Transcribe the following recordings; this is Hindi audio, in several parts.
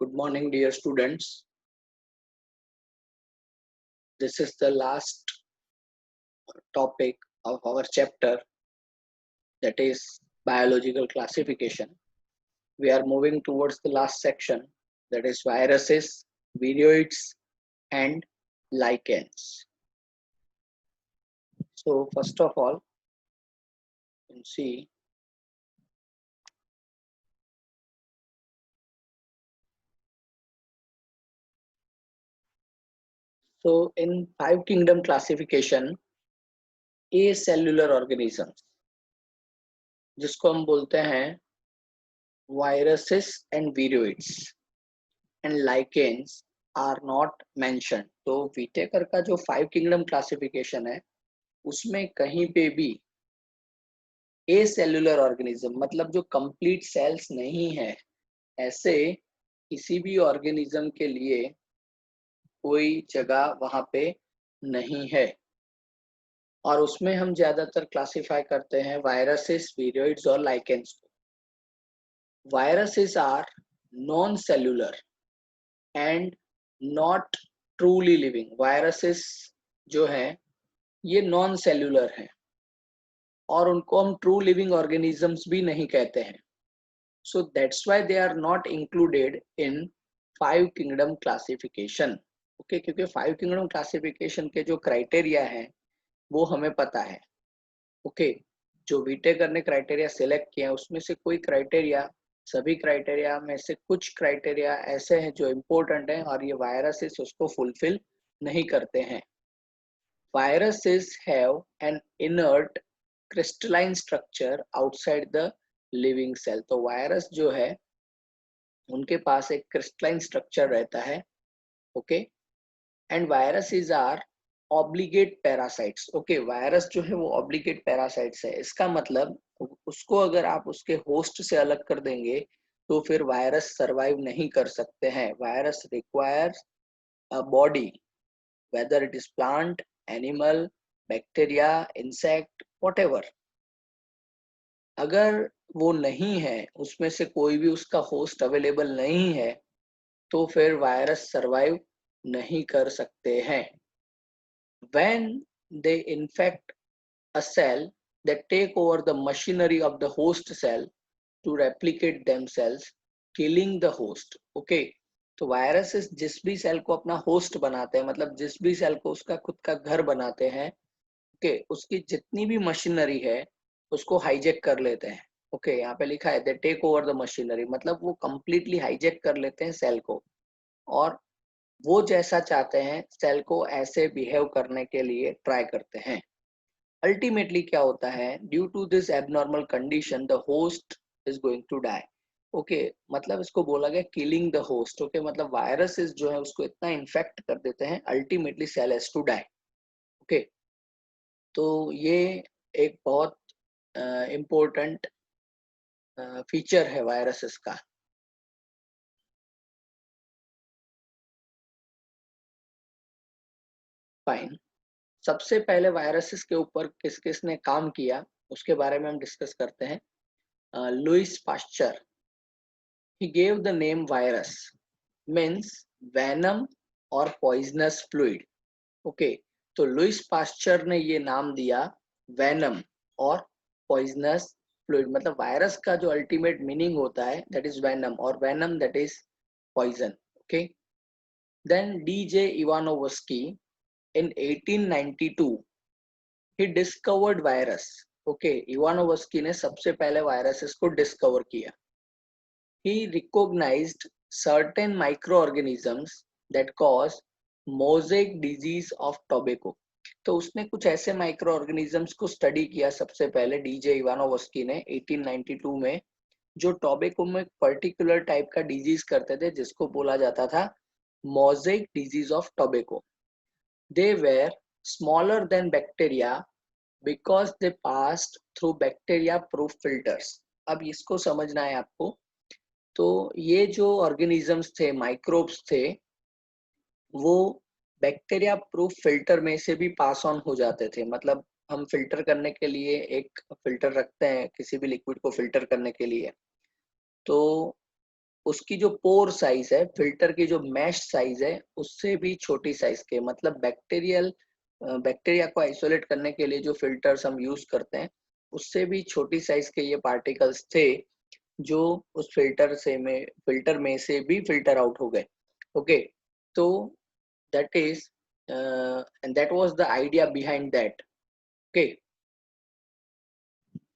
Good morning, dear students. This is the last topic of our chapter, that is biological classification. We are moving towards the last section, that is viruses, viroids, and lichens. So first of all, you can see so in five kingdom classification, acellular organisms, जिसको हम बोलते हैं viruses and viroids and lichens are not mentioned. तो विटेकर का जो फाइव किंगडम क्लासिफिकेशन है उसमें कहीं पे भी एसेल्युलर ऑर्गेनिज्म मतलब जो कंप्लीट सेल्स नहीं है, ऐसे किसी भी ऑर्गेनिज्म के लिए कोई जगह वहां पे नहीं है। और उसमें हम ज्यादातर क्लासिफाई करते हैं वायरसेस, विरोइड्स और लाइकेंस को। Viruses are non cellular and not truly living. Viruses जो है ये नॉन सेल्युलर है और उनको हम ट्रू लिविंग ऑर्गेनिजम्स भी नहीं कहते हैं। So that's why they are not included in five kingdom classification. Okay, क्योंकि फाइव किंगडम क्लासिफिकेशन के जो क्राइटेरिया है वो हमें पता है। ओके, जो विटेकर ने क्राइटेरिया सिलेक्ट किया उसमें से कोई क्राइटेरिया, सभी क्राइटेरिया में से कुछ क्राइटेरिया ऐसे हैं जो इम्पोर्टेंट हैं और ये वायरसेस उसको फुलफिल नहीं करते हैं। Viruses have an inert crystalline structure outside the living cell. तो वायरस जो है उनके पास एक क्रिस्टलाइन स्ट्रक्चर रहता है। Okay, and viruses are obligate parasites. Okay, virus जो है वो ऑब्लिगेट पैरासाइट्स है। इसका मतलब उसको अगर आप उसके होस्ट से अलग कर देंगे तो फिर वायरस सरवाइव नहीं कर सकते हैं। Virus requires a body, whether it is plant, animal, bacteria, insect, whatever. अगर वो नहीं है, उसमें से कोई भी उसका होस्ट अवेलेबल नहीं है, तो फिर वायरस सरवाइव नहीं कर सकते हैं। When they infect a cell, they take over the machinery of the host cell to replicate themselves, killing the host. Okay, तो वायरसेस जिस भी सेल को अपना होस्ट बनाते हैं, मतलब जिस भी सेल को उसका खुद का घर बनाते हैं, ओके, उसकी जितनी भी मशीनरी है उसको हाईजेक कर लेते हैं। ओके, यहाँ पे लिखा है they take over the machinery, मतलब वो कंप्लीटली हाईजेक कर लेते हैं सेल को और वो जैसा चाहते हैं सेल को ऐसे बिहेव करने के लिए ट्राई करते हैं। अल्टीमेटली क्या होता है, due to this abnormal condition the host is going to die. Okay, मतलब इसको बोला गया किलिंग द होस्ट। ओके, मतलब वायरसेस जो है उसको इतना इन्फेक्ट कर देते हैं, ultimately cell has to die. Okay, तो ये एक बहुत इम्पोर्टेंट फीचर है वायरसेस का। फाइन, सबसे पहले वायरसेस के ऊपर किस किस ने काम किया उसके बारे में हम डिस्कस करते हैं। Louis Pasteur, he gave the name virus, means venom or poisonous fluid. Okay, तो लुइस पास्चर ने ये नाम दिया वेनम और पॉइजनस फ्लूइड, मतलब वायरस का जो अल्टीमेट मीनिंग होता है दैट इज वेनम और venom that is poison. Okay, then DJ Ivanovsky in 1892 he discovered virus. Okay, Ivanovsky ने सबसे पहले वायरसेस को डिस्कवर किया। he recognized certain microorganisms that cause mosaic disease of tobacco. तो उसने कुछ ऐसे माइक्रो ऑर्गेनिजम्स को स्टडी किया सबसे पहले डीजे इवानोवस्की ने 1892 में, जो टोबैको में पर्टिकुलर टाइप का डिजीज करते थे जिसको बोला जाता था mosaic disease of tobacco. They were smaller than bacteria because they passed through bacteria proof filters. अब इसको समझना है आपको। तो ये जो ऑर्गेनिजम्स थे, माइक्रोब्स थे, वो बैक्टीरिया प्रूफ फिल्टर में से भी पास ऑन हो जाते थे। मतलब हम फिल्टर करने के लिए एक फिल्टर रखते हैं किसी भी लिक्विड को फिल्टर करने के लिए, तो उसकी जो पोर साइज है, फिल्टर की जो मैश साइज है, उससे भी छोटी साइज के, मतलब बैक्टीरिया को आइसोलेट करने के लिए जो फिल्टर्स हम यूज करते हैं, उससे भी छोटी साइज के ये पार्टिकल्स थे जो उस फिल्टर में से भी फिल्टर आउट हो गए। ओके, तो that is and that was the idea behind that. Okay,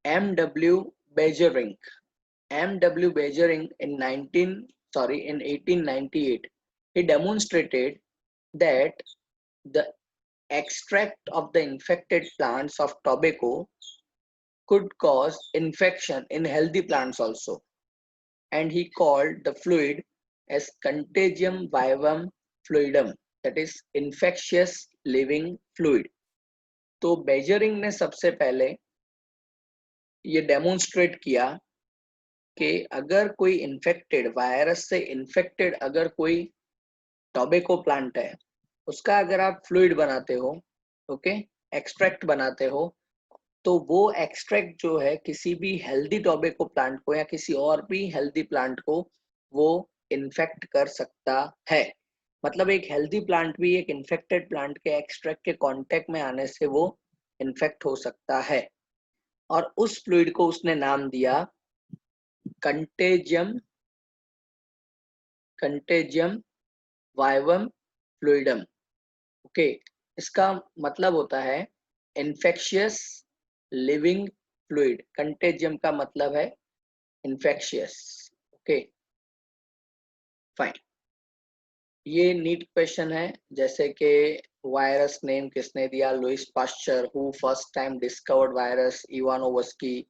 M.W. Beijerinck. M.W. Beijerinck in 1898, he demonstrated that the extract of the infected plants of tobacco could cause infection in healthy plants also, and he called the fluid as contagium vivum fluidum, that is infectious living fluid. तो बेजरिंग ने सबसे पहले ये डेमोन्स्ट्रेट किया कि अगर कोई इन्फेक्टेड वायरस से इन्फेक्टेड अगर कोई टोबैको प्लांट है, उसका अगर आप फ्लूइड बनाते हो, ओके, एक्सट्रैक्ट बनाते हो, तो वो एक्सट्रैक्ट जो है किसी भी हेल्दी टोबैको प्लांट को या किसी और भी हेल्दी प्लांट को वो इन्फेक्ट कर सकता है। मतलब एक हेल्दी प्लांट भी एक इन्फेक्टेड प्लांट के एक्सट्रैक्ट के कांटेक्ट में आने से वो इन्फेक्ट हो सकता है। और उस फ्लूइड को उसने नाम दिया कंटेजियम वाइवम फ्लूइडम। ओके, इसका मतलब होता है इन्फेक्शियस लिविंग फ्लूइड। कंटेजियम का मतलब है इन्फेक्शियस। Okay, fine. ये नीट क्वेश्चन है, जैसे कि वायरस नेम किसने दिया? Louis Pasteur. Who first time discovered virus? Ivanovsky.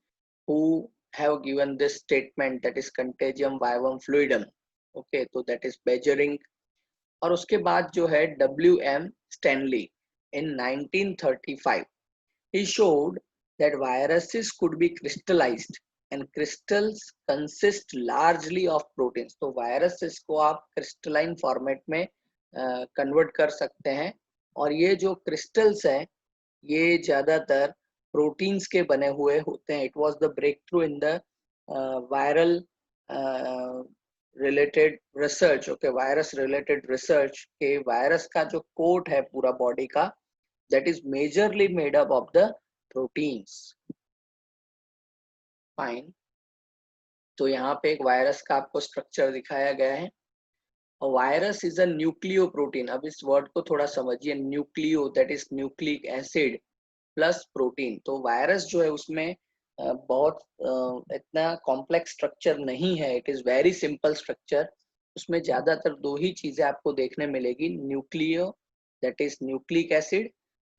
Who have given this statement that is contagium vivum fluidum? Okay, तो दैट इज बेजरिंग। और उसके बाद जो है W.M. Stanley in 1935, he showed that viruses could be crystallized and crystals consist largely of proteins. तो viruses को आप crystalline format में convert कर सकते हैं, और ये जो crystals हैं ये ज्यादातर proteins के बने हुए होते हैं. It was the breakthrough in the viral related research. Okay, virus related research के वायरस का जो कोट है पूरा बॉडी का, that is majorly made up of the proteins. Fine, तो यहाँ पे एक वायरस का आपको स्ट्रक्चर दिखाया गया है। और virus is a nucleo protein. अब इस वर्ड को थोड़ा समझिए, nucleo that is nucleic acid plus protein. तो वायरस जो है उसमें बहुत इतना कॉम्प्लेक्स स्ट्रक्चर नहीं है, it is very simple structure. उसमें ज्यादातर दो ही चीजें आपको देखने मिलेगी, nucleo that is nucleic acid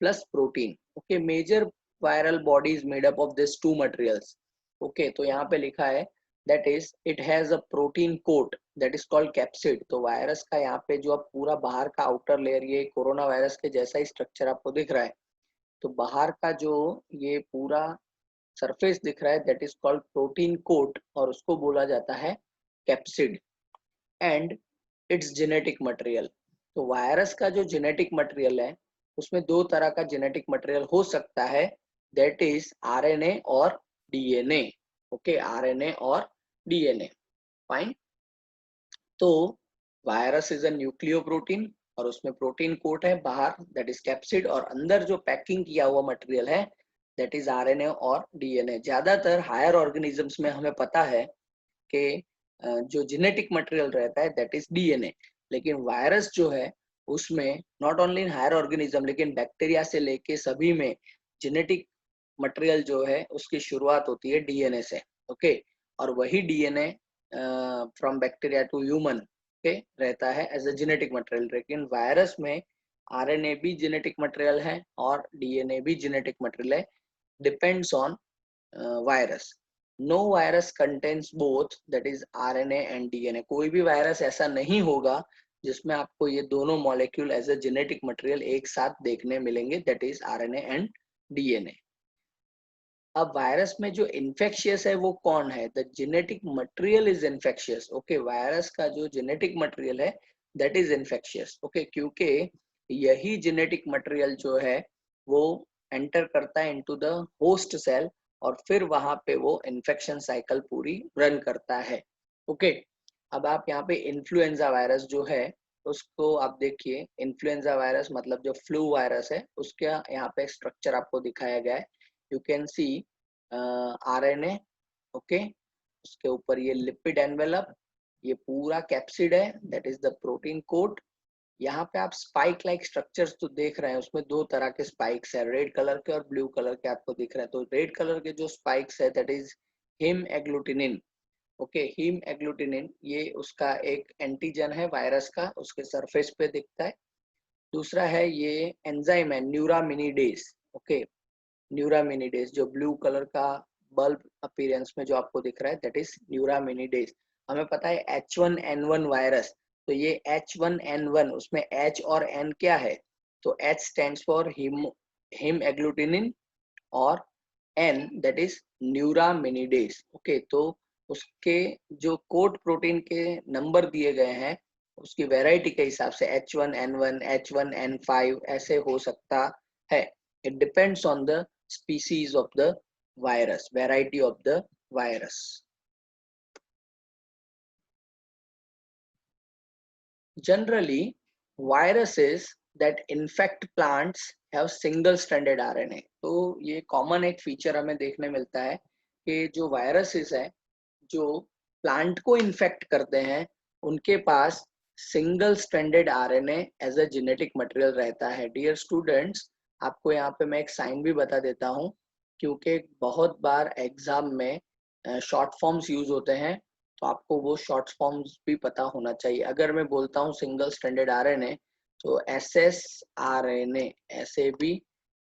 plus protein. Okay, major viral body is made up of this two materials. Okay, तो यहाँ पे लिखा है that is it has a protein coat that is called capsid. तो वायरस का यहाँ पे जो अब पूरा बाहर का आउटर लेयर, ये कोरोना वायरस के जैसा ही स्ट्रक्चर आपको दिख रहा है, तो बाहर का जो ये पूरा सरफेस दिख रहा है that is called protein coat, और उसको बोला जाता है capsid. And it's genetic material. तो वायरस का जो जेनेटिक मटेरियल है उसमें दो तरह का जेनेटिक मटेरियल हो सकता है, दैट इज आरएनए और डीएनए। ओके, आरएनए और डीएनए। फाइन, तो virus is a nucleo protein और उसमें प्रोटीन कोट है बाहर दैट इज कैप्सिड, और अंदर जो पैकिंग किया हुआ मटेरियल है दैट इज आरएनए और डीएनए। ज्यादातर हायर ऑर्गेनिजम्स में हमें पता है कि जो जेनेटिक मटेरियल रहता है दैट इज डीएनए, लेकिन वायरस जो है उसमें not only in higher organism लेकिन बैक्टीरिया से लेके सभी में जेनेटिक मटेरियल जो है उसकी शुरुआत होती है डीएनए से। ओके, और वही DNA from bacteria to human के रहता है एज अ जेनेटिक मटेरियल। लेकिन वायरस में आरएनए भी जेनेटिक मटेरियल है और डीएनए भी जेनेटिक मटेरियल है, depends on virus. No virus contains both that is RNA and DNA. कोई भी वायरस ऐसा नहीं होगा जिसमें आपको ये दोनों molecule as a genetic material एक साथ देखने मिलेंगे, that is RNA and DNA. अब वायरस में जो इन्फेक्शियस है वो कौन है? The genetic material is infectious. Okay, virus का जो जेनेटिक मटेरियल है दैट इज इन्फेक्शियस। ओके, क्योंकि यही जेनेटिक मटेरियल जो है वो एंटर करता है इनटू द होस्ट सेल और फिर वहां पे वो इन्फेक्शन साइकिल पूरी रन करता है। ओके, अब आप यहाँ पे इन्फ्लुएंजा वायरस जो है उसको आप देखिए, इन्फ्लुएंजा वायरस मतलब जो फ्लू वायरस है उसका यहाँ पे स्ट्रक्चर आपको दिखाया गया है। You can see RNA, okay, उसके ऊपर ये लिपिड एनवेलप, ये पूरा कैप्सिड है, that is the protein coat. यहाँ पे आप स्पाइक लाइक स्ट्रक्चर्स तो देख रहे हैं, उसमें दो तरह के स्पाइक्स है, रेड कलर के और ब्लू कलर के आपको दिख रहे हैं। तो रेड कलर के जो स्पाइक्स है that is haemagglutinin, okay, haemagglutinin, ये उसका एक एंटीजन है वायरस का, उसके सरफेस पे दिखता है। दूसरा है ये एंजाइम है न्यूरामिनिडेज, ओके, न्यूरामिनिडेज जो ब्लू कलर का बल्ब अपीयरेंस में जो आपको दिख रहा है दैट इज न्यूरामिनिडेज। हमें पता है H1N1 वायरस, तो ये H1N1 उसमें H और N क्या है, तो H stands for him agglutinin और N दैट इज न्यूरामिनिडेज, ओके। तो उसके जो कोड प्रोटीन के नंबर दिए गए हैं उसकी वैरायटी के हिसाब से H1N1, H1N5 ऐसे हो सकता है। It depends on the species of the virus, variety of the virus. Generally, viruses that infect plants have single stranded RNA। तो ये कॉमन एक फीचर हमें देखने मिलता है कि जो वायरसेस है जो प्लांट को इन्फेक्ट करते हैं उनके पास single stranded RNA as a genetic material रहता है। डियर स्टूडेंट्स, आपको यहाँ पे मैं एक साइन भी बता देता हूँ, क्योंकि बहुत बार एग्जाम में शॉर्ट फॉर्म्स यूज होते हैं, तो आपको वो शॉर्ट फॉर्म्स भी पता होना चाहिए। अगर मैं बोलता हूँ सिंगल स्ट्रैंडेड आरएनए तो एसएस आरएनए ऐसे भी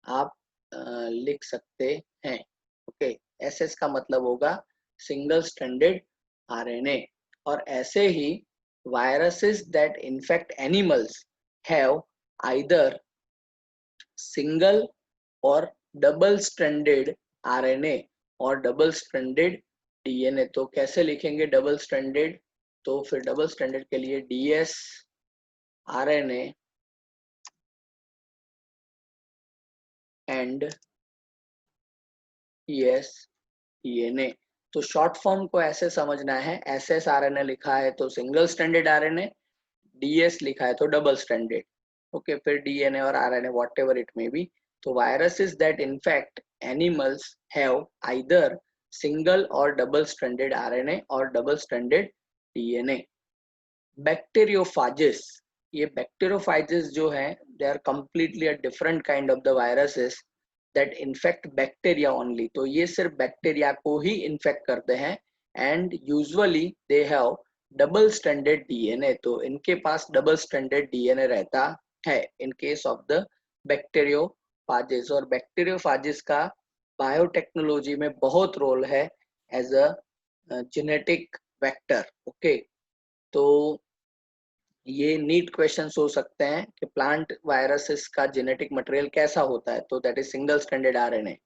आप लिख सकते हैं, ओके। एसएस का मतलब होगा सिंगल स्ट्रैंडेड आरएनए। और ऐसे ही viruses that infect animals have either single or double stranded RNA और double stranded DNA। तो कैसे लिखेंगे डबल स्ट्रैंडेड, तो फिर डबल स्ट्रैंडेड के लिए DS RNA and ES DNA। तो शॉर्ट फॉर्म को ऐसे समझना है, SS RNA लिखा है तो सिंगल स्ट्रैंडेड RNA, DS लिखा है तो डबल स्ट्रैंडेड, ओके। फिर DNA और RNA whatever it may be. तो viruses that infect animals have either single और डबल स्ट्रैंडेड RNA और डबल स्ट्रैंडेड DNA। बैक्टीरियोफाजिस, ये बैक्टीरियोफाजिस जो है they are completely a different kind of the viruses that infect bacteria only. तो ये सिर्फ बैक्टीरिया को ही इन्फेक्ट करते हैं and usually they have double stranded DNA. तो इनके पास डबल स्ट्रैंडेड डीएनए रहता है in case of the bacteriophages. और बैक्टीरियोफाजिस का बायोटेक्नोलॉजी में बहुत रोल है as a genetic vector, okay. तो ये नीट क्वेश्चंस हो सकते हैं कि प्लांट वायरसेस का जेनेटिक मटेरियल कैसा होता है, तो that is single stranded RNA.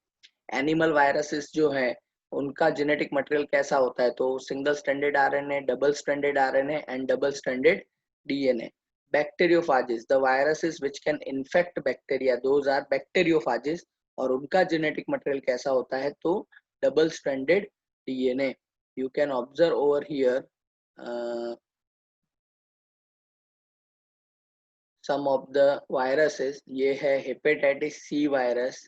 Animal viruses जो है उनका जेनेटिक मटेरियल कैसा होता है, तो single stranded RNA, double stranded RNA and double stranded DNA. Bacteriophages, the viruses which can infect bacteria, those are bacteriophages. और उनका जेनेटिक मटेरियल कैसा होता है, तो double stranded DNA. You can observe over here some of the viruses। ये है hepatitis C virus,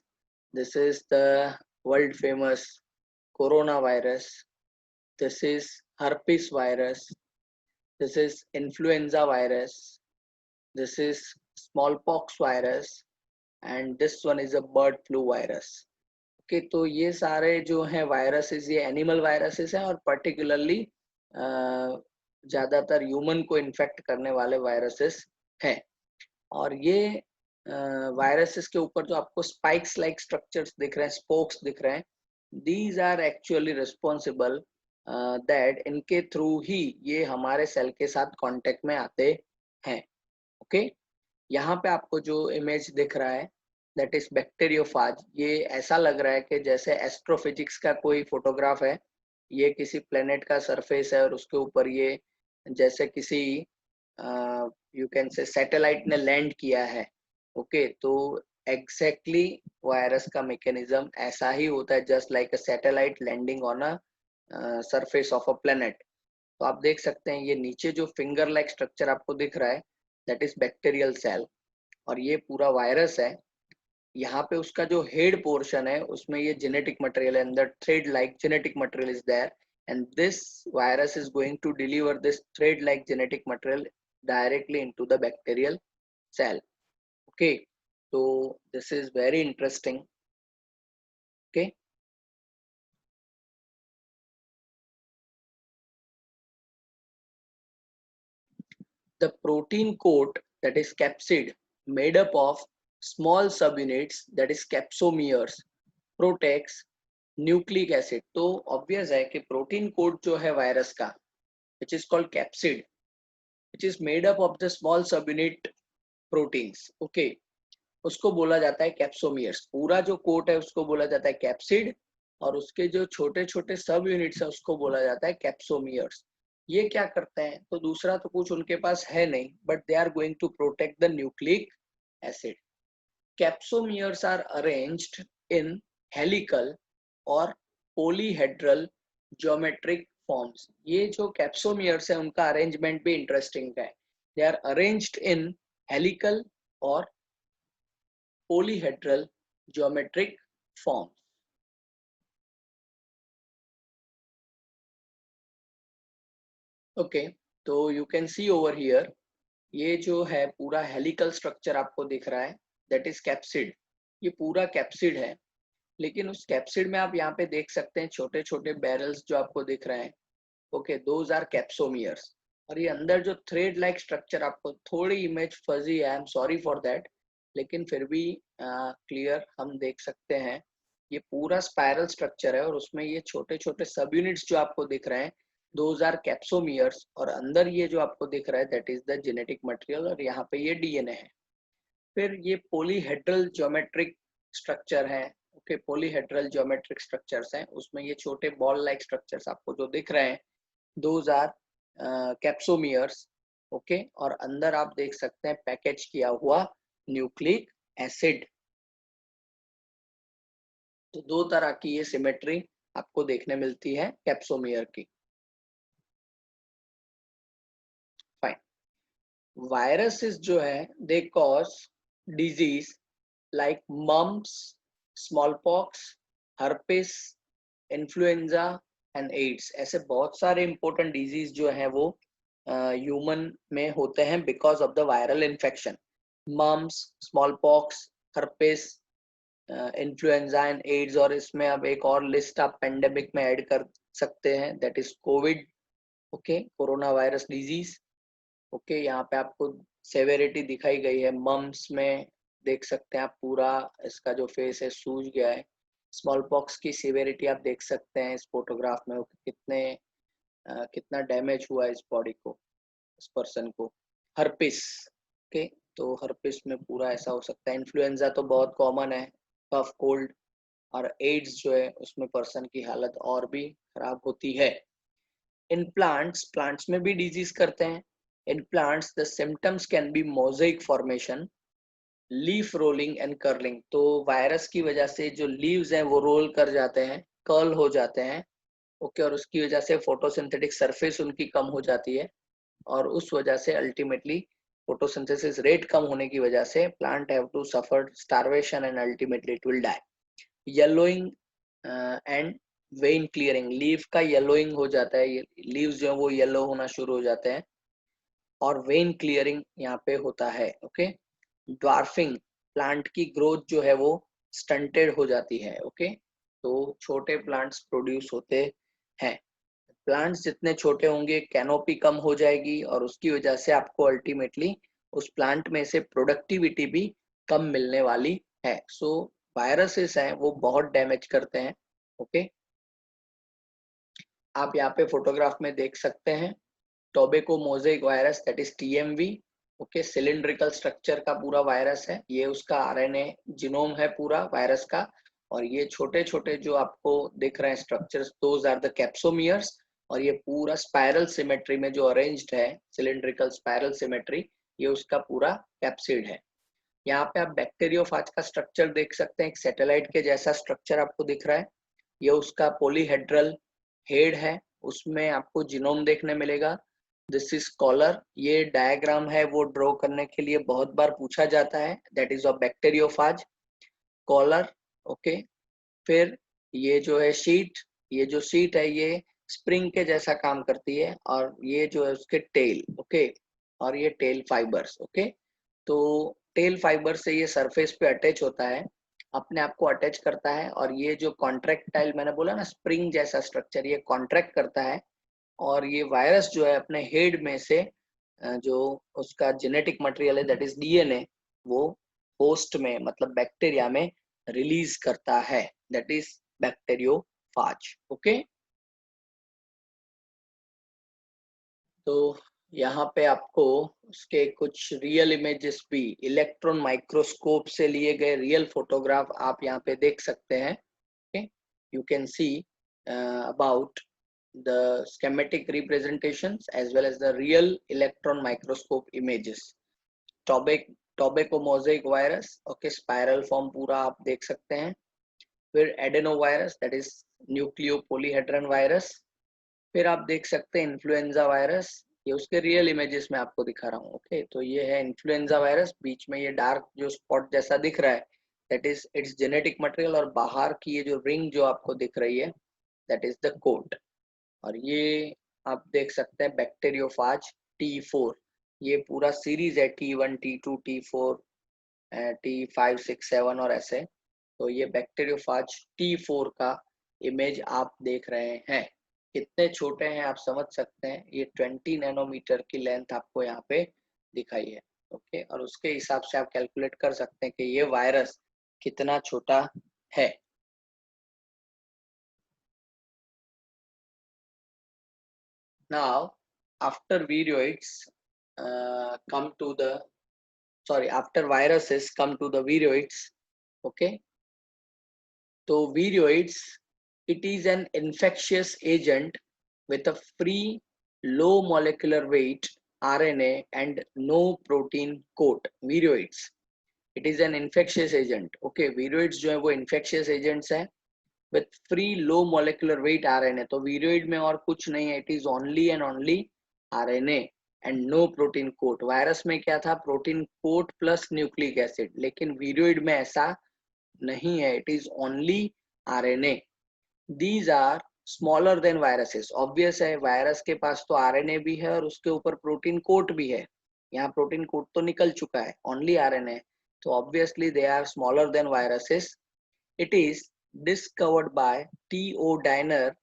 this is the world famous corona virus, this is herpes virus, this is influenza virus, this is smallpox virus and this one is a bird flu virus, okay. तो ये सारे जो हैं वायरसेस ये एनिमल वायरसेस हैं और पर्टिकुलरली ज्यादातर ह्यूमन को इन्फेक्ट करने वाले वायरसेस हैं। और ये वायरसेस के ऊपर जो आपको स्पाइक्स लाइक स्ट्रक्चर्स दिख रहे हैं, स्पोक्स दिख रहे हैं, these are actually responsible that इनके थ्रू ही ये हमारे सेल के साथ कांटेक्ट में आते हैं, ओके। यहाँ पे आपको जो इमेज दिख रहा है दैट इज बैक्टीरियोफाज। ये ऐसा लग रहा है कि जैसे एस्ट्रोफिजिक्स का कोई फोटोग्राफ है, ये किसी प्लेनेट का सरफेस है और उसके ऊपर ये जैसे किसी यू कैन से सैटेलाइट ने लैंड किया है, ओके। तो एग्जैक्टली वायरस का मैकेनिज्म ऐसा ही होता है, just like a satellite landing on a surface of a planet. तो आप देख सकते हैं ये नीचे जो फिंगर लाइक स्ट्रक्चर आपको दिख रहा है दैट इज बैक्टीरियल सेल, और ये पूरा वायरस है। यहाँ पे उसका जो हेड पोर्शन है उसमें ये जेनेटिक मटेरियल है, अंदर thread like genetic material is there, and this virus is going to deliver this thread like genetic material directly into the bacterial cell. Okay, so this is very interesting. Okay, the protein coat that is capsid made up of small subunits that is capsomeres protects nucleic acid. तो obvious है कि प्रोटीन कोट जो है वायरस का which is called capsid which is made up of the small subunit proteins. Okay, उसको बोला जाता है कैप्सोमियर्स। पूरा जो कोट है उसको बोला जाता है कैप्सिड, और उसके जो छोटे छोटे सब यूनिट्स है उसको बोला जाता है कैप्सोमियर्स। ये क्या करते हैं? तो दूसरा तो कुछ उनके पास है नहीं, but they are going to protect the nucleic acid. Capsomeres are arranged in helical और पोलीहेड्रल ज्योमेट्रिक फॉर्म्स। ये जो कैप्सोमियर्स है उनका अरेंजमेंट भी इंटरेस्टिंग है। They are arranged in helical और polyhedral geometric forms. Okay, तो you can see over here, ये जो है पूरा हेलिकल स्ट्रक्चर आपको दिख रहा है दैट इज कैप्सिड। ये पूरा कैप्सिड है, लेकिन उस कैप्सिड में आप यहाँ पे देख सकते हैं छोटे छोटे बैरल्स जो आपको दिख रहे हैं। Okay, those are capsomeres. और ये अंदर जो थ्रेड लाइक स्ट्रक्चर, आपको थोड़ी इमेज फजी है, I am sorry for that, लेकिन फिर भी क्लियर हम देख सकते हैं। ये पूरा स्पाइरल स्ट्रक्चर है और उसमें ये छोटे छोटे सब यूनिट्स जो आपको दिख रहे हैं दोज आर कैप्सोमियर्स, और अंदर ये जो आपको दिख रहा है that is the genetic material, और यहाँ पे ये डीएनए है। फिर ये पोलीहेड्रल ज्योमेट्रिक स्ट्रक्चर है। ओके, पोलीहेड्रल ज्योमेट्रिक स्ट्रक्चर्स हैं, उसमें ये छोटे बॉल लाइक स्ट्रक्चर्स आपको जो दिख रहे हैं दोज आर कैप्सोमियर्स। ओके, और अंदर आप देख सकते हैं पैकेज किया हुआ न्यूक्लिक एसिड। तो दो तरह की ये सिमेट्री आपको देखने मिलती है कैप्सोमियर की। फाइन, वायरसेस जो है they cause disease like mumps, smallpox, herpes, influenza and AIDS. ऐसे बहुत सारे इंपॉर्टेंट डिजीज जो है वो ह्यूमन में होते हैं because of the viral infection. Mumps, smallpox, herpes, influenza and AIDS, और इसमें अब एक और लिस्ट आप पेंडेमिक में ऐड कर सकते हैं that is Covid. Okay, corona virus disease. Okay, यहाँ पे आपको सेवेरिटी दिखाई गई है। मम्प्स में देख सकते हैं आप पूरा इसका जो फेस है सूज गया है। स्मॉल पॉक्स की सिवियरिटी आप देख सकते हैं इस फोटोग्राफ में, कितना डैमेज हुआ इस बॉडी को, इस पर्सन को। हर्पिस, ओके, तो हर्पिस में पूरा ऐसा हो सकता है। इन्फ्लुएंजा तो बहुत कॉमन है, कफ कोल्ड, और एड्स जो है उसमें पर्सन की हालत और भी खराब होती है। इन प्लांट्स में भी डिजीज करते हैं। In plants the symptoms can be mosaic formation, leaf rolling and curling. तो वायरस की वजह से जो लीव्स हैं वो रोल कर जाते हैं, कर्ल हो जाते हैं। ओके, और उसकी वजह से फोटोसिंथेटिक सरफेस उनकी कम हो जाती है, और उस वजह से अल्टीमेटली फोटोसिंथेसिस रेट कम होने की वजह से plant have to suffer starvation and ultimately it will die. Yellowing and vein clearing, leaf का येलोइंग हो जाता है, लीव्स जो है वो येलो होना शुरू हो जाते हैं, और वेन क्लियरिंग यहाँ पे होता है। ओके, ड्वार्फिंग, प्लांट की ग्रोथ जो है वो स्टंटेड हो जाती है। ओके, तो छोटे प्लांट्स प्रोड्यूस होते हैं। प्लांट्स जितने छोटे होंगे कैनोपी कम हो जाएगी, और उसकी वजह से आपको अल्टीमेटली उस प्लांट में से प्रोडक्टिविटी भी कम मिलने वाली है। सो वायरसेस हैं वो बहुत डैमेज करते हैं। ओके, आप यहाँ पे फोटोग्राफ में देख सकते हैं tobacco mosaic virus that is TMV. Okay, cylindrical structure का पूरा वायरस है, ये उसका आरएनए जीनोम है पूरा वायरस का, और ये छोटे छोटे जो आपको दिख रहे हैं structures those are the capsomeres. और ये पूरा स्पाइरल सिमेट्री में जो अरेंज्ड है, सिलिंड्रिकल स्पाइरल सिमेट्री, ये उसका पूरा कैप्सिड है। यहाँ पे आप बैक्टीरियोफाज का स्ट्रक्चर देख सकते हैं, एक सैटेलाइट के जैसा स्ट्रक्चर आपको दिख रहा है। ये उसका पोलीहेड्रल हेड है। उसमें आपको जीनोम देखने मिलेगा। This is collar. ये डायग्राम है वो ड्रॉ करने के लिए बहुत बार पूछा जाता है, that is of bacteriophage collar. Okay, फिर ये जो है शीट, ये जो शीट है ये स्प्रिंग के जैसा काम करती है, और ये जो है उसके टेल। ओके, और ये टेल फाइबर्स। ओके, तो टेल फाइबर से ये सरफेस पे अटैच होता है, अपने आप को अटैच करता है, और ये जो कॉन्ट्रैक्टाइल मैंने बोला ना स्प्रिंग जैसा स्ट्रक्चर, ये कॉन्ट्रैक्ट करता है, और ये वायरस जो है अपने हेड में से जो उसका जेनेटिक मटेरियल है दैट इज डीएनए, वो होस्ट में मतलब बैक्टीरिया में रिलीज करता है, दैट इज बैक्टीरियोफाज। ओके, तो यहाँ पे आपको उसके कुछ रियल इमेजेस भी इलेक्ट्रॉन माइक्रोस्कोप से लिए गए रियल फोटोग्राफ आप यहाँ पे देख सकते हैं। Okay, you can C about the schematic representations as well as the real electron microscope images. Tobacco mosaic virus, okay, spiral form पूरा आप देख सकते हैं। फिर adeno virus that is nucleo polyhedron virus. फिर आप देख सकते हैं इन्फ्लुएंजा वायरस, ये उसके रियल इमेजेस में आपको दिखा रहा हूँ। ओके, तो ये है इन्फ्लुएंजा वायरस, बीच में ये डार्क जो स्पॉट जैसा दिख रहा है that is it's genetic material, और बाहर की ये जो रिंग जो आपको दिख रही है दैट इज द कोट। और ये आप देख सकते हैं बैक्टीरियोफाज T4, ये पूरा सीरीज है T1 T2 T4 T5 6 7 और ऐसे। तो ये बैक्टीरियोफाज T4 का इमेज आप देख रहे हैं। कितने छोटे हैं आप समझ सकते हैं, ये 20 नैनोमीटर की लेंथ आपको यहाँ पे दिखाई है। ओके, और उसके हिसाब से आप कैलकुलेट कर सकते हैं कि ये वायरस कितना छोटा है। Now, after viroids come to the, sorry, after viruses come to the viroids. Okay, so viroids, it is an infectious agent with a free low molecular weight RNA and no protein coat. Viroids, it is an infectious agent. Okay, viroids जो है वो infectious agents है with free low molecular weight RNA. तो viroid में और कुछ नहीं है, it is only and only RNA and no protein coat. Virus में क्या था, protein coat plus nucleic acid, लेकिन viroid में ऐसा नहीं है, it is only RNA. These are smaller than viruses. Obvious है, वायरस के पास तो RNA भी है और उसके ऊपर प्रोटीन कोट भी है, यहाँ प्रोटीन कोट तो निकल चुका है, only RNA, तो obviously they are smaller than viruses. It is discovered by T.O. Diner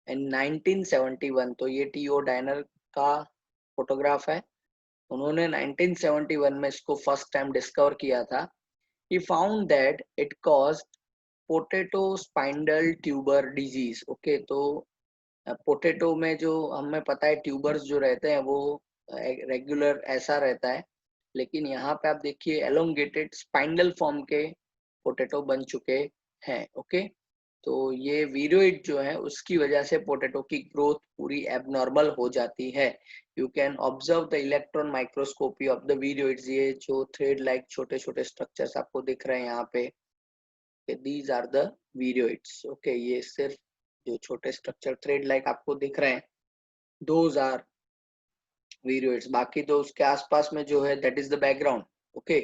in 1971. तो ये T.O. Diner का फोटोग्राफ है, उन्होंने 1971 में इसको फर्स्ट टाइम डिस्कवर किया था। He found that it caused potato spindle tuber disease. Okay, तो पोटैटो में जो हमें पता है ट्यूबर्स जो रहते हैं वो रेगुलर ऐसा रहता है, लेकिन यहाँ पे आप देखिए एलोंगेटेड स्पाइंडल फॉर्म के पोटैटो बन चुके हैं। ओके, तो ये विरोइड जो है उसकी वजह से पोटैटो की ग्रोथ पूरी एबनॉर्मल हो जाती है। You can observe the electron microscopy of the viroids. ये जो थ्रेड लाइक छोटे छोटे स्ट्रक्चर्स आपको दिख रहे हैं यहाँ पे, these are the viroids. Okay, ये सिर्फ जो छोटे स्ट्रक्चर थ्रेड लाइक आपको दिख रहे हैं दोज आर विरोइड्स, बाकी तो उसके आसपास में जो है that is the background. Okay,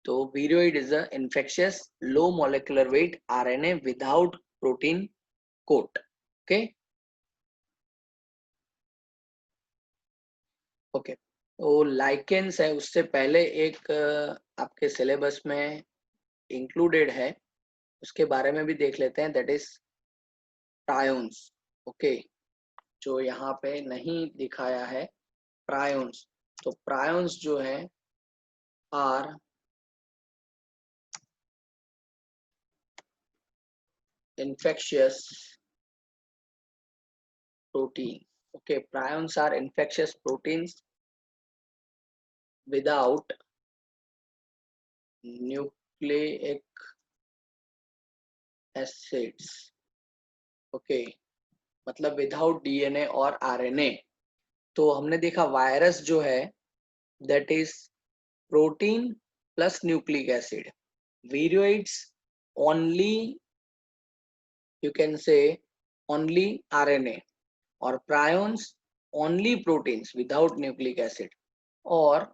तो viroid is a infectious low molecular weight RNA without protein coat. Okay, okay, तो लाइकेंस है, उससे पहले एक आपके सिलेबस में इंक्लूडेड है, उसके बारे में भी देख लेते हैं, दैट इज प्रायोन्स। ओके, जो यहाँ पे नहीं दिखाया है प्रायोन्स, तो प्रायोन्स जो है are infectious protein. Okay, prions are infectious proteins without nucleic acids. Okay, मतलब विदाउट डीएनए और आरएनए। तो हमने देखा वायरस जो है that is protein plus nucleic acid, viroids only, you can say only RNA, और prions only proteins without nucleic acid. और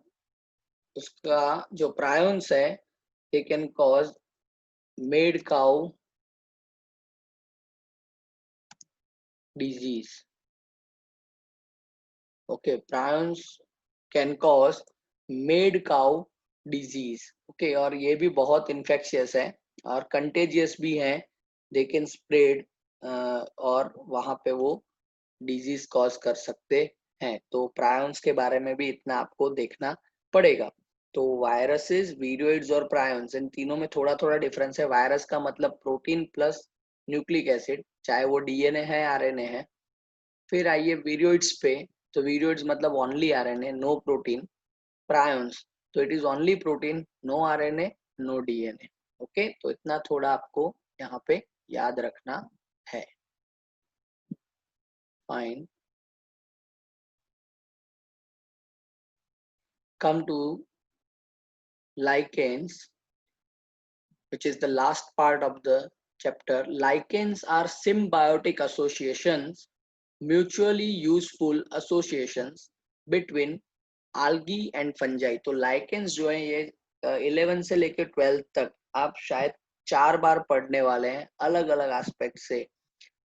उसका जो प्रायोन्स है they can cause mad cow disease. Okay, prions can cause mad cow disease. Okay, और ये भी बहुत इन्फेक्शियस है और कंटेजियस भी है, दे कैन स्प्रेड, और वहां पे वो डिजीज कॉज कर सकते हैं। तो प्रायोन्स के बारे में भी इतना आपको देखना पड़ेगा। तो वायरसेस, वीरोइड्स और प्रायोन्स, इन तीनों में थोड़ा थोड़ा डिफरेंस है। वायरस का मतलब प्रोटीन प्लस न्यूक्लिक एसिड, चाहे वो डीएनए है आरएनए है। फिर आइए वीरोइड्स पे, तो वीरोइड्स मतलब only RNA, no protein. Prions तो it is only protein, no RNA, no DNA. Okay, तो इतना थोड़ा आपको यहाँ पे याद रखना है। Fine, come to lichens, which is the last part of the chapter. Lichens are symbiotic associations, mutually useful associations between algae and fungi. तो lichens जो है ये 11 से लेकर 12 तक आप शायद 4 बार पढ़ने वाले हैं अलग अलग एस्पेक्ट से।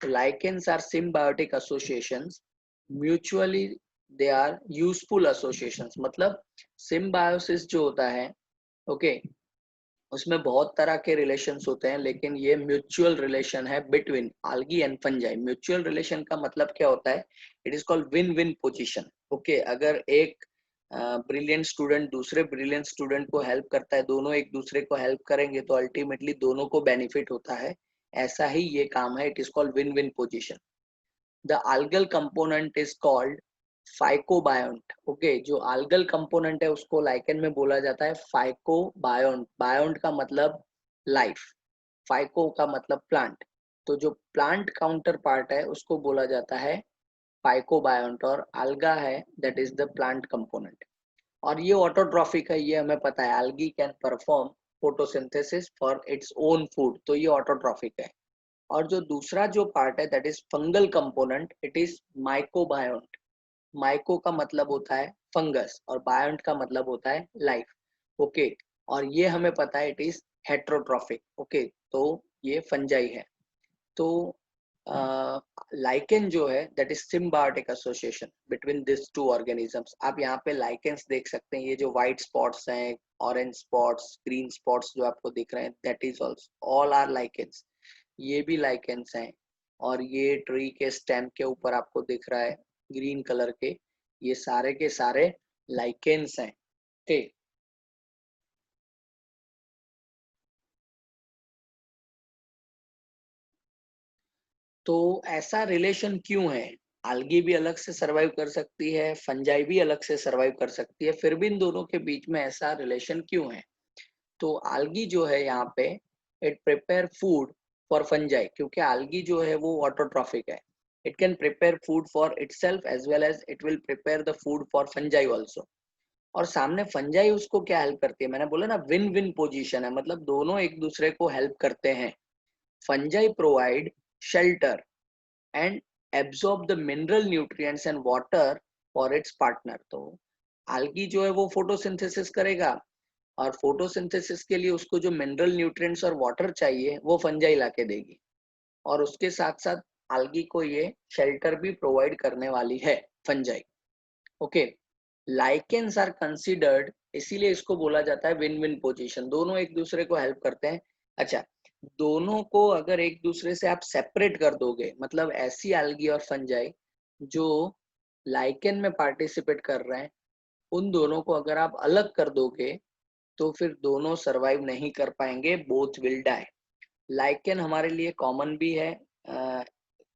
तो lichens are symbiotic associations, mutually they are useful associations। मतलब symbiosis जो होता है, ओके, उसमें बहुत तरह के रिलेशंस होते हैं, लेकिन ये म्यूचुअल रिलेशन है between algae and fungi. Mutual relation का मतलब क्या होता है? It is called win win position. Okay, अगर एक ब्रिलियंट स्टूडेंट दूसरे ब्रिलियंट स्टूडेंट को हेल्प करता है, दोनों एक दूसरे को हेल्प करेंगे तो अल्टीमेटली दोनों को बेनिफिट होता है। ऐसा ही ये काम है, it is called win win position. The algal component is called phycobiont. Okay, जो algal component है उसको लाइकेन में बोला जाता है फाइकोबायोन्ट। बायोन्ट का मतलब लाइफ, फाइको का मतलब प्लांट। तो जो प्लांट काउंटर पार्ट है उसको बोला जाता है फाइकोबायोन्ट, और alga है that is the plant component. और ये ऑटोट्रॉफिक है, ये हमें पता है। algae can perform photosynthesis for its own food, तो ये ऑटोट्रॉफिक है। और जो दूसरा जो पार्ट है that is fungal component, it is mycobiont. Myco का मतलब होता है फंगस और बायोन्ट का मतलब होता है लाइफ। ओके, और ये हमें पता है इट इज हेट्रोट्रॉफिक। ओके, तो ये फंजाई है। तो लाइकेन जो है that is symbiotic association between this two organisms. आप यहाँ पे लाइकेन्स देख सकते हैं, ये जो व्हाइट स्पॉट्स हैं, ऑरेंज स्पॉट्स, ग्रीन स्पॉट्स जो आपको दिख रहे हैं, that is also all are lichens. ये भी लाइकेंस हैं। और ये ट्री के स्टेम के ऊपर आपको दिख रहा है ग्रीन कलर के, ये सारे के सारे लाइकेंस हैं। ठीक, तो ऐसा रिलेशन क्यों है? algae भी अलग से सरवाइव कर सकती है, फंजाई भी अलग से सरवाइव कर सकती है, फिर भी इन दोनों के बीच में ऐसा रिलेशन क्यों है? तो algae जो है यहाँ पे it prepare food for fungi, क्योंकि algae जो है वो ऑटोट्रॉफिक है। It can prepare food for itself as well as it will prepare the food for fungi also. और सामने फंजाई उसको क्या हेल्प करती है? मैंने बोला ना विन विन पोजीशन है, मतलब दोनों एक दूसरे को हेल्प करते हैं। Fungi provide shelter and absorb the mineral nutrients and water for its partner. तो algae जो है वो फोटोसिंथेसिस करेगा, और फोटोसिंथेसिस के लिए उसको जो मिनरल न्यूट्रिएंट्स और वाटर चाहिए वो फंजाई लाके देगी। और उसके साथ साथ algae को ये शेल्टर भी प्रोवाइड करने वाली है, fungi. Okay, lichens are considered, इसीलिए इसको बोला जाता है विन विन पोजीशन, दोनों एक दूसरे को हेल्प करते हैं। अच्छा, दोनों को अगर एक दूसरे से आप सेपरेट कर दोगे, मतलब ऐसी algae और फंजाई जो लाइकेन में पार्टिसिपेट कर रहे हैं, उन दोनों को अगर आप अलग कर दोगे तो फिर दोनों सरवाइव नहीं कर पाएंगे, बोथ विल डाई। लाइकेन हमारे लिए कॉमन भी है,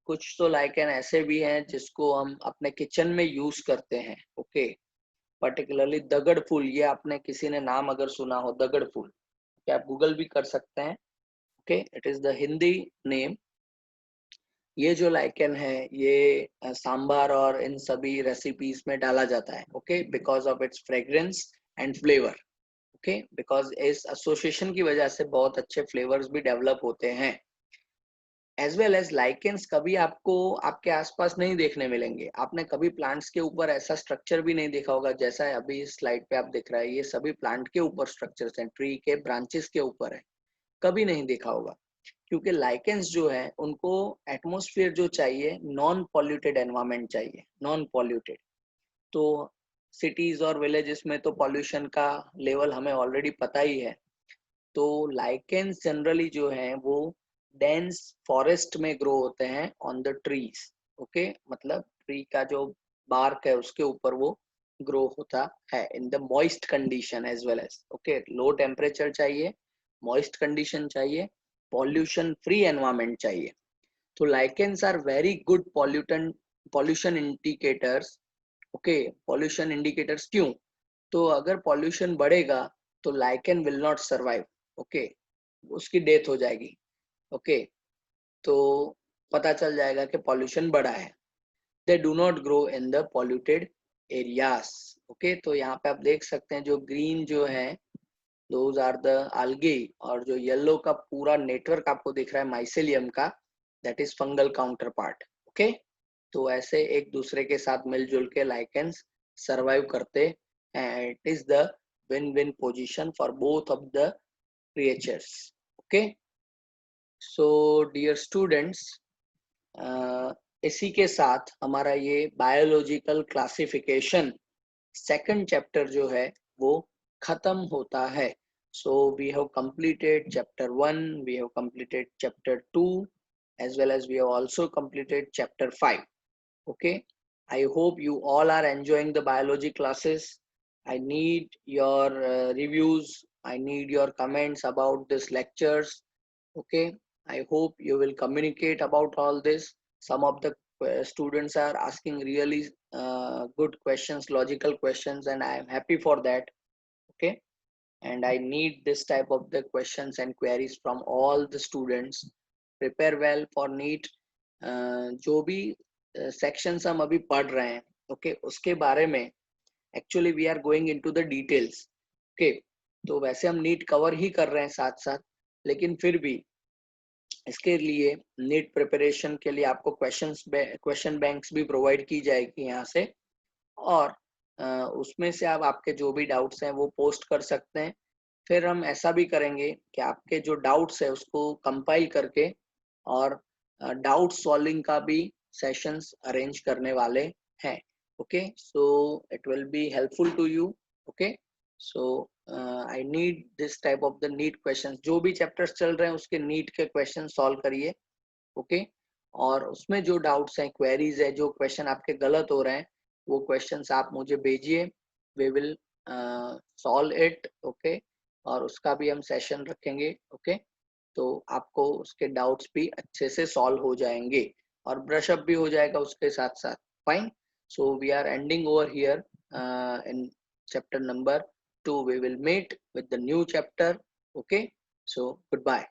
कुछ तो लाइकेन ऐसे भी हैं जिसको हम अपने किचन में यूज करते हैं। ओके, पर्टिकुलरली दगड़ फूल, ये आपने किसी ने नाम अगर सुना हो दगड़ फूल, क्या आप गूगल भी कर सकते हैं। Okay, it is the Hindi name. ये जो लाइकेन है ये सांभर और इन सभी रेसिपीज में डाला जाता है। Okay, because of its fragrance and flavour. Okay, because इस एसोसिएशन की वजह से बहुत अच्छे फ्लेवर्स भी डेवलप होते हैं। एज वेल एज लाइकेंस कभी आपको आपके आसपास नहीं देखने मिलेंगे। आपने कभी प्लांट्स के ऊपर ऐसा स्ट्रक्चर भी नहीं देखा होगा जैसा है अभी इस स्लाइड पे आप दिख रहा है। ये सभी प्लांट के ऊपर स्ट्रक्चर्स हैं, ट्री के ब्रांचेस के ऊपर है, कभी नहीं देखा होगा। क्योंकि लाइकेंस जो है उनको एटमॉस्फेयर जो चाहिए, नॉन पॉल्यूटेड एनवायरमेंट चाहिए, नॉन पॉल्यूटेड। तो सिटीज और विलेजेस में तो पॉल्यूशन का लेवल हमें ऑलरेडी पता ही है। तो लाइकेंस जनरली जो है वो डेंस फॉरेस्ट में ग्रो होते हैं ऑन द ट्रीज। ओके, मतलब ट्री का जो बार्क है उसके ऊपर वो ग्रो होता है in the moist condition as well as. Okay, low temperature चाहिए, मॉइस्ट कंडीशन चाहिए, पॉल्यूशन फ्री एनवायरमेंट चाहिए। तो lichens are very good pollution indicators. Okay, pollution indicators क्यों? तो अगर पॉल्यूशन बढ़ेगा तो lichen will not survive. Okay, उसकी डेथ हो जाएगी। ओके, तो पता चल जाएगा कि पॉल्यूशन बढ़ा है। They do not grow in the polluted areas. Okay, तो यहाँ पे आप देख सकते हैं जो ग्रीन जो है दोज आर द algae, और जो येलो का पूरा नेटवर्क आपको दिख रहा है माइसेलियम का, that is fungal counter part. Okay, तो ऐसे एक दूसरे के साथ मिलजुल के लाइकेंस सर्वाइव करते हैं। It is the win win position for both of the creatures. Okay, so dear students, इसी के साथ हमारा ये बायोलॉजिकल क्लासिफिकेशन सेकंड चैप्टर जो है वो खत्म होता है। So we have completed chapter 1, we have completed chapter 2, as well as we have also completed chapter 5. Okay, I hope you all are enjoying the biology classes. I need your reviews, I need your comments about these lectures. Okay, I hope you will communicate about all this. Some of the students are asking really good questions, logical questions, and I am happy for that. Okay, and I need this type of the questions and queries from all the students. Prepare well for NEET. जो भी sections हम अभी पढ़ रहे हैं, okay, उसके बारे में actually we are going into the details. Okay, तो वैसे हम नीट कवर ही कर रहे हैं साथ साथ, लेकिन फिर भी इसके लिए नीट प्रिपरेशन के लिए आपको क्वेश्चन बैंक्स भी प्रोवाइड की जाएगी यहाँ से, और उसमें से आप आपके जो भी डाउट्स हैं वो पोस्ट कर सकते हैं। फिर हम ऐसा भी करेंगे कि आपके जो डाउट्स है उसको कंपाइल करके और डाउट सॉल्विंग का भी सेशंस अरेंज करने वाले हैं। Okay, so it will be helpful to you. Okay, so I need this type of the NEET questions. जो भी चैप्टर्स चल रहे हैं उसके नीट के क्वेश्चन सॉल्व करिए। ओके, और उसमें जो डाउट्स हैं, क्वेरीज है, जो क्वेश्चन आपके गलत हो रहे हैं वो क्वेश्चंस आप मुझे भेजिए, we will solve it. Okay, और उसका भी हम सेशन रखेंगे। ओके, तो आपको उसके डाउट्स भी अच्छे से सॉल्व हो जाएंगे और ब्रश अप भी हो जाएगा उसके साथ साथ। Fine, so we are ending over here in chapter number 2. We will meet with the new chapter. Okay, so goodbye.